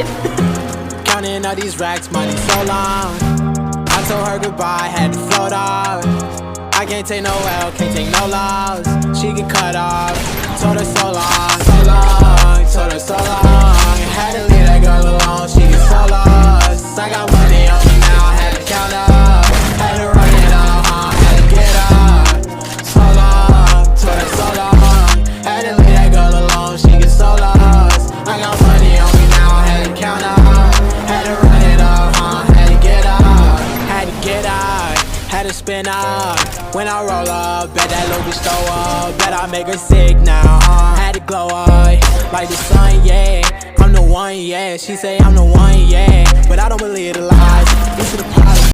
it. Counting all these racks, money so long. I told her goodbye, had to float off. I can't take no L, can't take no loss. She get cut off. Told her so long, so long. Told her so long. Had to leave that girl alone, she get so lost. I got money on me now, had to count up. Had to run it up, had to get up. So long, told her so long. Had to leave that girl alone, she get so lost. I got money on me now, had to count up. Had to run it up, had to get up. Had to get up, had to spin up. When I roll up, bet that little bitch throw up. Bet I make her sick now, had to glow up like the sun, yeah. I'm the one, yeah. She say I'm the one, yeah. But I don't believe the lies. This is the